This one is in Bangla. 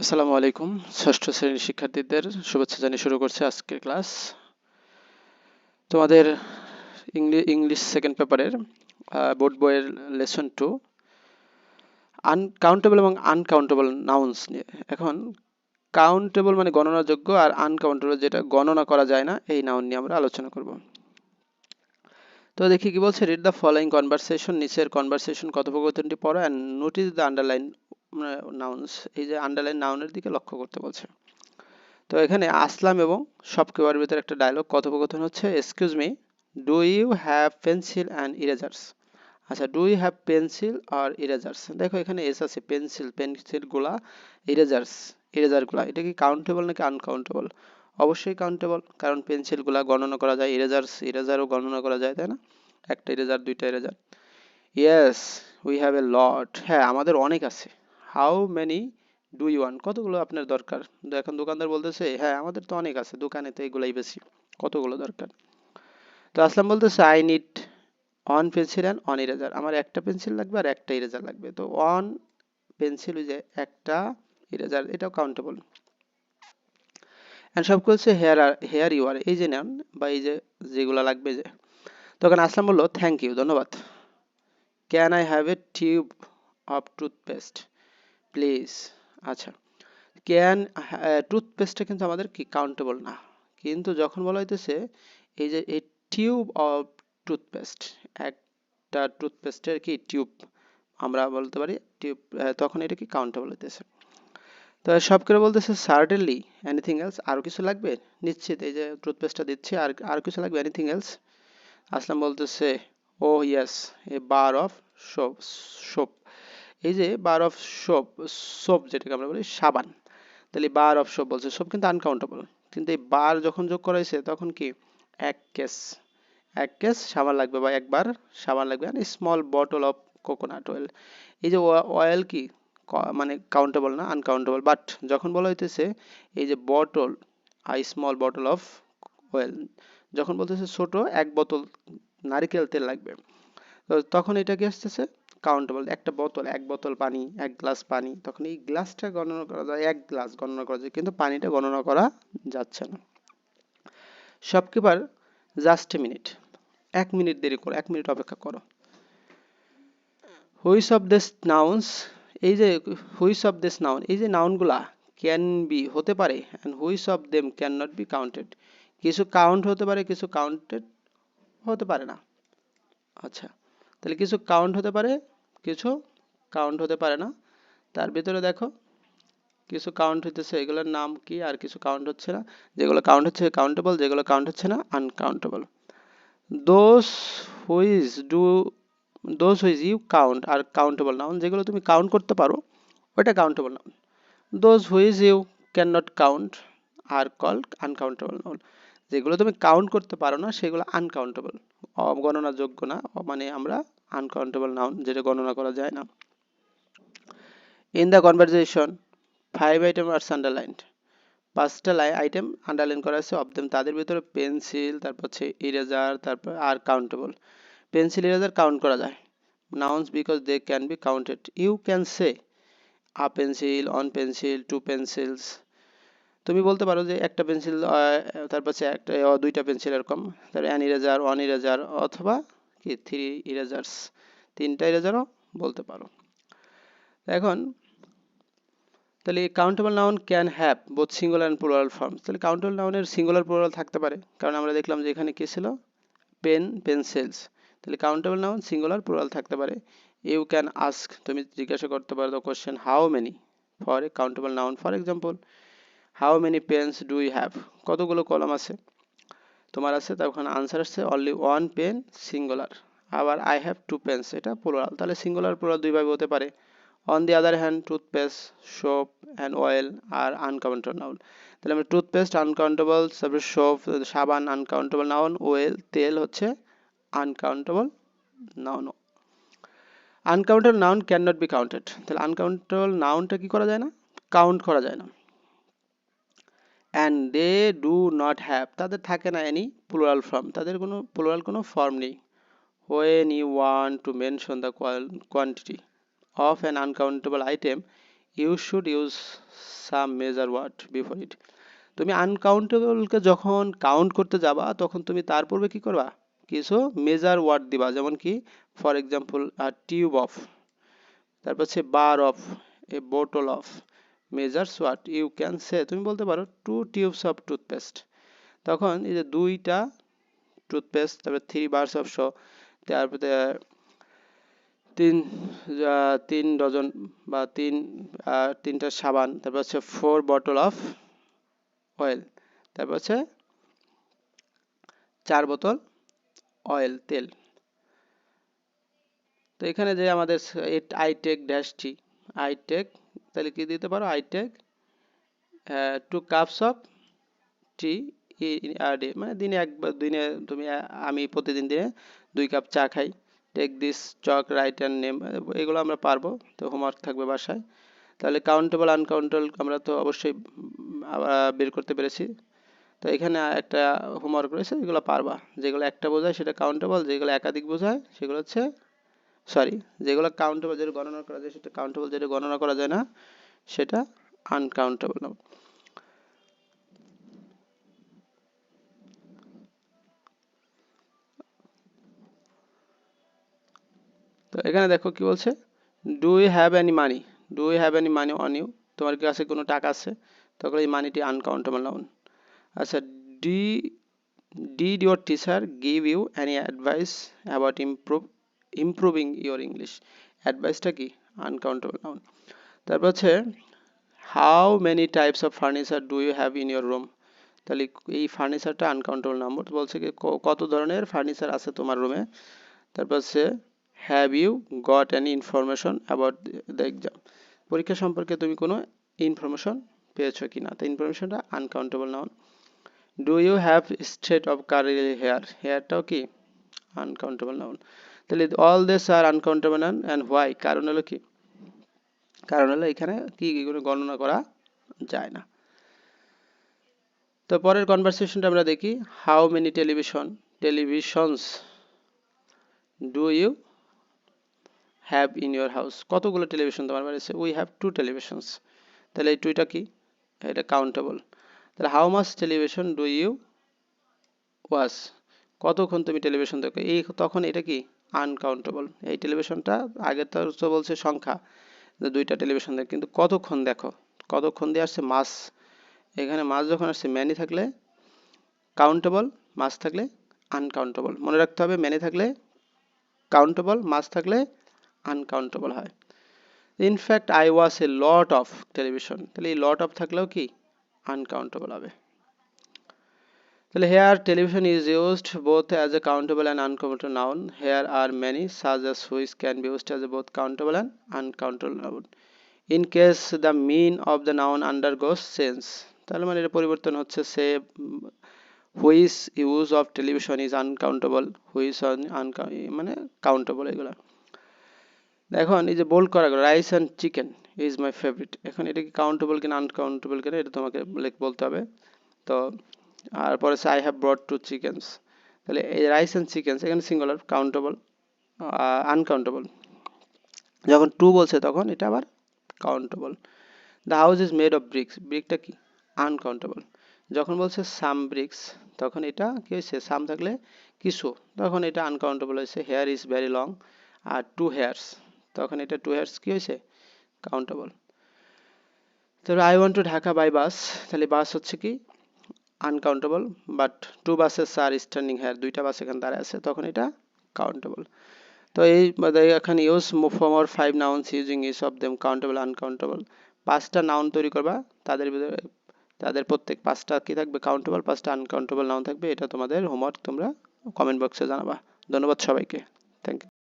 আসসালামু আলাইকুম। ষষ্ঠ শ্রেণীর শিক্ষার্থীদের শুভেচ্ছা জানিয়ে শুরু করছে আজকের ক্লাস। তোমাদের ইংলিশ সেকেন্ড পেপারের বোর্ড বইয়ের লেসন 2 আনকাউন্টেবল এবং আনকাউন্টেবল নাউন্স নিয়ে। এখন কাউন্টেবল মানে গণনাযোগ্য, আর আনকাউন্টেবল যেটা গণনা করা যায় না, এই নাউন নিয়ে আমরা আলোচনা করব। তো দেখি কি বলছে। রিড দ্য ফলোইং কনভারসেশন, নিচের কনভারসেশন কথোপকথনটি পড়ো and notice the underline nouns. এই যে আন্ডারলাইন নাউনের দিকে লক্ষ্য করতে বলছে। তো এখানে আসলাম এবং শপকিপার ভিতরে একটা ডায়লগ কথোপকথন হচ্ছে, excuse me, do you have pencil and erasers. আচ্ছা, ডু ইউ হ্যাভ পেন্সিল আর ইরেজার্স। দেখো এখানে এস আছে, পেন্সিল গুলা, ইরেজার গুলা, এটা কি কাউন্টেবল নাকি আনকাউন্টেবল? অবশ্যই কাউন্টেবল, কারণ পেন্সিল গুলা গণনা করা যায়, ইরেজারও গণনা করা যায়, তাই না? একটা ইরেজার, দুইটা eraser. Yes, we have a lot. হ্যাঁ, আমাদের অনেক আছে। How many do you want, কতগুলো আপনার দরকার? এখন দোকানদার বলতেছে, হ্যাঁ আমাদের তো অনেক আছে, দোকানে তো এগুলাই বেশি, কতগুলো দরকার? তো আসলাম বলতেছে, I need on pencil and on eraser. আমার একটা পেন্সিল লাগবে আর একটা ইরেজার লাগবে। তো অন পেন্সিল, ওই যে একটা ইরেজার, এটাও কাউন্টেবল। অ্যান্ড সব বলছে হেয়ার ইউ আর, এই যে নেন, বা এই যে যেগুলো লাগবে যে। তখন আসলাম বললো, থ্যাংক ইউ, ধন্যবাদ। Can I have a tube of toothpaste please. আচ্ছা, ক্যান, টুথপেস্টটা কিন্তু আমাদের কি কাউন্টেবল না, কিন্তু যখন বলা হইতেছে এই যে এই টিউব অফ টুথপেস্ট, একটা টুথপেস্টের কি টিউব আমরা বলতে পারি টিউব, তখন এটা কি কাউন্টেবল হইতেছে। তো সব করে বলতেছে সার্টেনলি, এনিথিং এলস, আরো কিছু লাগবে? নিশ্চিত, এই যে টুথপেস্টটা দিচ্ছি, আর কিছু লাগবে? Anything else? আসলাম বলতেছে, oh yes, a bar of soap soap এই যে বার অফ সোপ, সোপ যেটাকে আমরা বলি সাবান। তাহলে বার অফ সোপ বলছে, সোপ কিন্তু আনকাউন্টেবল, কিন্তু এই বার যখন যোগ করা হয়েছে তখন কি এক কেস, এক কেস সাবান লাগবে, বা একবার সাবান লাগবে। আর small bottle of coconut oil, এই যে অয়েল কি মানে কাউন্টেবল না, আনকাউন্টেবল। বাট যখন বলা হইতেছে এই যে bottle, small bottle of oil, যখন বলতেছে ছোট এক বোতল নারিকেল তেল লাগবে, তো তখন এটা কি আসতেছে কাউন্টেবল। একটা বোতল, এক বোতল পানি, এক গ্লাস পানি, তখন এই গ্লাসটা গণনা করা যায়, এক গ্লাস গণনা করা যায়, কিন্তু পানিটা গণনা করা যাচ্ছে না। Shopkeeper, just a minute, 1 minute দেরি করো, 1 মিনিট অপেক্ষা করো। হুইচ অফ দিস নাউন্স, এই যে হুইচ অফ দিস নাউন, এই যে নাউনগুলা ক্যান বি হতে পারে, and which of them can not be counted, কিছু কাউন্ট হতে পারে, কিছু কাউন্টেড হতে পারে না। আচ্ছা, তাহলে কিছু কাউন্ট হতে পারে, কিছু কাউন্ট হতে পারে না। তার ভিতরে দেখো কিছু কাউন্ট হইতেছে, এগুলোর নাম কি, আর কিছু কাউন্ট হচ্ছে না। যেগুলো কাউন্ট হচ্ছে কাউন্টেবল, যেগুলো কাউন্ট হচ্ছে না uncountable. Those which do, those which you count are countable noun, যেগুলো তুমি কাউন্ট করতে পারো ওটা countable noun. Those which you can not count are called uncountable noun, যেগুলো তুমি কাউন্ট করতে পারো না সেগুলো আনকাউন্টেবল, অগণনাযোগ্য না, মানে আমরা আনকাউন্টেবল নাউন, যেটা গণনা করা যায় না। In the conversation 5 item are underlined, 5টা আইটেম আন্ডারলাইন করা আছে। অফ দেম, তাদের ভিতরে পেন্সিল, তারপর হচ্ছে ইরেজার, তারপর আর কাউন্টেবল। পেন্সিল ইরেজার কাউন্ট করা যায়। Nouns because they can be counted, you can say a pencil, one pencil, two pencils. তুমি বলতে পারো যে একটা পেন্সিল, তারপর হচ্ছে একটা দুইটা পেন্সিল, এরকম। তারপর অ্যান ইরেজার, ওয়ান ইরেজার, অথবা কি 3 ইরেজার্স, 3টা ইরেজারও বলতে পারো। এখন তাহলে countable noun can have both singular and plural form. তাহলে কাউন্টেবল নাউনের সিঙ্গুলার প্লুরাল থাকতে পারে, কারণ আমরা দেখলাম যে এখানে কি ছিল, পেন, পেন্সিলস। তাহলে কাউন্টেবল নাউন সিঙ্গুলার প্লুরাল থাকতে পারে। ইউ ক্যান আস্ক, তুমি জিজ্ঞাসা করতে পারো the question how many, for a countable noun. For example, how many pens do you have, কতগুলো কলম আছে তোমার আছে, তখন আনসার আসছে অনলি ওয়ান পেন, সিঙ্গুলার। আবার আই হ্যাভ টু পেন্স, এটা প্লুরাল, তাহলে সিঙ্গুলার প্লুরাল দুইভাবে হতে পারে। On the other hand, toothpaste, soap and oil are uncountable noun. তাহলে আমরা টুথপেস্ট আনকাউন্টেবল, তারপরে সোপ, সাবান আনকাউন্টেবল নাউন, ওয়েল, তেল হচ্ছে uncountable noun. Uncountable noun can not be counted, তাহলে আনকাউন্টেবল নাউনটা কি করা যায় না, কাউন্ট করা যায় না। And they do not have, তাদের থাকে না এনি প্লুরাল ফর্ম, তাদের কোনো প্লুরাল কোনো ফর্ম নেই। When you want to mention the quantity of an uncountable item, you should use some measure word before it. তুমি আনকাউন্টেবলকে যখন কাউন্ট করতে যাবা তখন তুমি তার পূর্বে কি করবা, কিছু মেজার ওয়ার্ড দিবা, যেমন কি ফর এক্সাম্পল টিউব অফ, তারপর হচ্ছে bar of, a bottle of, measures what you can say, তুমি বলতে পারো 2 টিউবস অফ টুথপেস্ট। তখন এই যে 2টা টুথপেস্ট, তারপরে 3 bars অফ শো, তারপরে তিন 3 ডজন বা 3টা সাবান, তারপর হচ্ছে 4 বটল অফ অয়েল, তারপর হচ্ছে 4 বোতল অয়েল তেল। তো এখানে যে আমাদের I take dash tea, I take, তাহলে কি দিতে পারো, I take 2 cups of tea আর ডে, মানে দিনে একবার, তুমি আমি প্রতিদিন দিনে 2 কাপ চা খাই। Take this chalk right and name, এগুলো আমরা পারবো, তো হোমওয়ার্ক থাকবে বাসায়। তাহলে কাউন্টেবল আনকাউন্টেবল আমরা তো অবশ্যই বের করতে পেরেছি। তো এখানে একটা হোমওয়ার্ক রয়েছে, এগুলো পারবা। যেগুলো একটা বোঝায় সেটা কাউন্টেবল, যেগুলো একাধিক বোঝায় সেগুলো হচ্ছে, সরি, যেগুলো কাউন্টেবল, যেটা গণনা করা যায় সেটা কাউন্টেবল, যেটা গণনা করা যায় না সেটা আনকাউন্টেবল। তো এখানে দেখো কি বলছে, do you have any money, do you have any money on you, তোমার কাছে কোনো টাকা আছে, তখন এই মানিটি আনকাউন্টেবল নাউন। আচ্ছা, ডি did your teacher give you any advice about improving your English, অ্যাডভাইসটা কি আনকাউন্টেবল নাউন। তারপর হচ্ছে how many types of furniture do you have in your room, তাহলে এই ফার্নিচারটা আনকাউন্টেবল নাম্বার, বলছে কি কত ধরনের ফার্নিচার আছে তোমার রুমে। তারপর হচ্ছে have you got any information about the exam, পরীক্ষা সম্পর্কে তুমি কোনো ইনফরমেশন পেয়েছো কিনা, তো ইনফরমেশনটা uncountable noun. Do you have straight of curly hair, হেয়ারটাও কি আনকাউন্টেবল নাউন। তাহলে all this are uncountable noun and why, কারণ হলো কি, কারণ হলো এখানে কি এগুলো গণনা করা যায় না। তো পরের কনভারসেশনটা আমরা দেখি, how many televisions do you have in your house, কতগুলো টেলিভিশন তোমার বাড়িতে, উই হ্যাভ 2 টেলিভিশনস, তাহলে এই 2টা কি, এটা কাউন্টেবল। তাহলে how much television do you watch, কতক্ষণ তুমি টেলিভিশন দেখো, এই তখন এটা কি আনকাউন্টেবল। এই টেলিভিশনটা আগে তো বলছে সংখ্যা, 2টা টেলিভিশন দেখো, কিন্তু কতক্ষণ দেখো, কতক্ষণ দিয়ে আসছে মাস, এখানে মাস যখন আসছে ম্যানি থাকলে কাউন্টেবল, মাস থাকলে আনকাউন্টেবল, মনে রাখতে হবে, ম্যানি থাকলে কাউন্টেবল, মাস থাকলে আনকাউন্টেবল হয়। In fact I watch a lot of television, তাহলে এই লট অফ থাকলেও কি আনকাউন্টেবল হবে। তাহলে here television is used both as a countable and uncountable noun, here are many such as which can be used as a both countable and uncountable noun in case the mean of the noun undergoes change, তাহলে মানে এটা পরিবর্তন হচ্ছে, say which use of television is uncountable, which মানে কাউন্টেবল, এগুলো। এখন এই যে বোল্ড করা গেল, rice and chicken is my favourite, এখন এটা কি কাউন্টেবল কিনা আনকাউন্টেবল কিনা এটা তোমাকে বলতে হবে। তো আর পরে আই হ্যাভ ব্রট 2 চিকেনস, তাহলে এই রাইস অ্যান্ড চিকেনস এখানে সিঙ্গুলার, কাউন্টেবল আনকাউন্টেবল, যখন 2 বলছে তখন এটা আবার countable. The house is made of bricks, ব্রিকটা কি আনকাউন্টেবল, যখন বলছে সাম ব্রিক্স তখন এটা কি হয়েছে, সাম থাকলে কিছু, তখন এটা আনকাউন্টেবল হয়েছে। হেয়ার ইজ ভেরি লং, আর 2 হেয়ার্স, তখন এটা 2 হেয়ার্স কি হয়েছে কাউন্টেবল। তারপরে I want to Dhaka by bus, তাহলে বাস হচ্ছে কি uncountable, but 2 buses are standing here, 2টা বাস এখানে দাঁড়ায় আছে, তখন এটা কাউন্টেবল। তো এই এখানে use form or 5 nouns using each of them countable uncountable, 5টা নাউন তৈরি করবা, তাদের ভিতরে তাদের প্রত্যেক 5টা কি থাকবে কাউন্টেবল, 5টা আনকাউন্টেবল নাউন থাকবে। এটা তোমাদের হোমওয়ার্ক, তোমরা কমেন্ট বক্সে জানাবা। ধন্যবাদ সবাইকে, থ্যাংক ইউ।